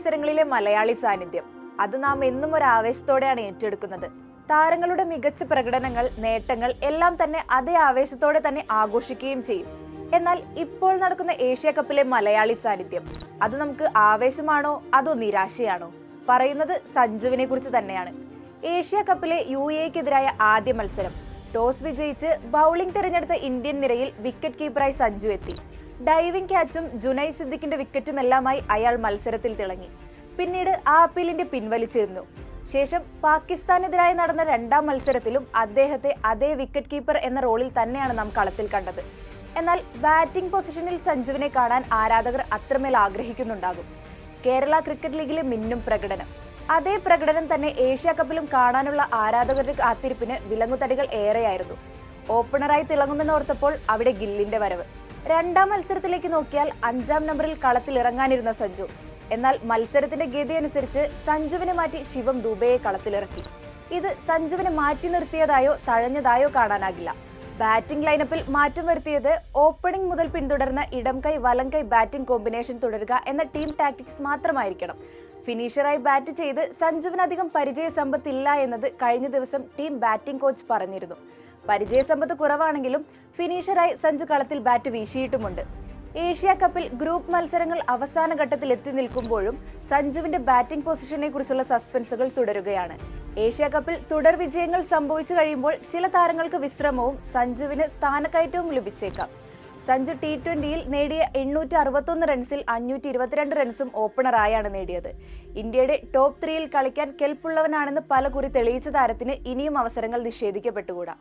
മത്സരങ്ങളിലെ മലയാളി സാന്നിധ്യം അത് നാം എന്നും ഒരു ആവേശത്തോടെയാണ് ഏറ്റെടുക്കുന്നത്. താരങ്ങളുടെ മികച്ച പ്രകടനങ്ങൾ, നേട്ടങ്ങൾ എല്ലാം തന്നെ അതേ ആവേശത്തോടെ തന്നെ ആഘോഷിക്കുകയും ചെയ്യും. എന്നാൽ ഇപ്പോൾ നടക്കുന്ന ഏഷ്യ കപ്പിലെ മലയാളി സാന്നിധ്യം അത് നമുക്ക് ആവേശമാണോ അതോ നിരാശയാണോ? പറയുന്നത് സഞ്ജുവിനെ കുറിച്ച് തന്നെയാണ്. ഏഷ്യ കപ്പിലെ UAEക്കെതിരായ ആദ്യ മത്സരം ടോസ് വിജയിച്ച് ബൗളിംഗ് തിരഞ്ഞെടുത്ത ഇന്ത്യൻ നിരയിൽ വിക്കറ്റ് കീപ്പറായി സഞ്ജു എത്തി. ഡൈവിംഗ് ക്യാച്ചും ജുനൈദ് സിദ്ദിഖിന്റെ വിക്കറ്റുമെല്ലാമായി അയാൾ മത്സരത്തിൽ തിളങ്ങി. പിന്നീട് ആ അപ്പീലിന്റെ പിൻവലിച്ചിരുന്നു. ശേഷം പാകിസ്ഥാനെതിരായി നടന്ന രണ്ടാം മത്സരത്തിലും അദ്ദേഹത്തെ അതേ വിക്കറ്റ് കീപ്പർ എന്ന റോളിൽ തന്നെയാണ് നാം കളത്തിൽ കണ്ടത്. എന്നാൽ ബാറ്റിംഗ് പൊസിഷനിൽ സഞ്ജുവിനെ കാണാൻ ആരാധകർ അത്രമേൽ ആഗ്രഹിക്കുന്നുണ്ടാകും. കേരള ക്രിക്കറ്റ് ലീഗിലെ മിന്നും പ്രകടനം, അതേ പ്രകടനം തന്നെ ഏഷ്യ കപ്പിലും കാണാനുള്ള ആരാധകരുടെ കാത്തിരിപ്പിന് വിലങ്ങുതടികൾ ഏറെയായിരുന്നു. ഓപ്പണറായി തിളങ്ങുമെന്നോർത്തപ്പോൾ അവിടെ ഗില്ലിന്റെ വരവ്. രണ്ടാം മത്സരത്തിലേക്ക് നോക്കിയാൽ 5-ാം നമ്പറിൽ കളത്തിൽ ഇറങ്ങാനിരുന്ന സഞ്ജു, എന്നാൽ മത്സരത്തിന്റെ ഗതി അനുസരിച്ച് സഞ്ജുവിനെ മാറ്റി ശിവം ദുബെയെ കളത്തിലിറക്കി. ഇത് സഞ്ജുവിനെ മാറ്റി നിർത്തിയതായോ തഴഞ്ഞതായോ കാണാനാകില്ല. ബാറ്റിംഗ് ലൈനപ്പിൽ മാറ്റം വരുത്തിയത് ഓപ്പണിംഗ് മുതൽ പിന്തുടർന്ന ഇടം കൈ വലം കൈ ബാറ്റിംഗ് കോമ്പിനേഷൻ തുടരുക എന്ന ടീം ടാക്ടിക്സ് മാത്രമായിരിക്കണം. ഫിനിഷറായി ബാറ്റ് ചെയ്ത് സഞ്ജുവിനധികം പരിചയസമ്പത്തില്ല എന്നത് കഴിഞ്ഞ ദിവസം ടീം ബാറ്റിംഗ് കോച്ച് പറഞ്ഞിരുന്നു. പരിചയസമ്പത്ത് കുറവാണെങ്കിലും ഫിനിഷറായി സഞ്ജു കളത്തിൽ ബാറ്റ് വീശിയിട്ടുമുണ്ട്. ഏഷ്യ കപ്പിൽ ഗ്രൂപ്പ് മത്സരങ്ങൾ അവസാന ഘട്ടത്തിൽ എത്തി നിൽക്കുമ്പോഴും സഞ്ജുവിന്റെ ബാറ്റിംഗ് പൊസിഷനെ കുറിച്ചുള്ള സസ്പെൻസുകൾ തുടരുകയാണ്. ഏഷ്യ കപ്പിൽ തുടർ വിജയങ്ങൾ സംഭവിച്ചു കഴിയുമ്പോൾ ചില താരങ്ങൾക്ക് വിശ്രമവും സഞ്ജുവിന് സ്ഥാനക്കയറ്റവും ലഭിച്ചേക്കാം. സഞ്ജു T20യിൽ നേടിയ 861 റൺസിൽ 522 റൺസും ഓപ്പണറായാണ് നേടിയത്. ഇന്ത്യയുടെ ടോപ്പ് 3യിൽ കളിക്കാൻ കെൽപ്പുള്ളവനാണെന്ന് പലകുറി തെളിയിച്ച താരത്തിന് ഇനിയും അവസരങ്ങൾ നിഷേധിക്കപ്പെട്ടുകൂടാ.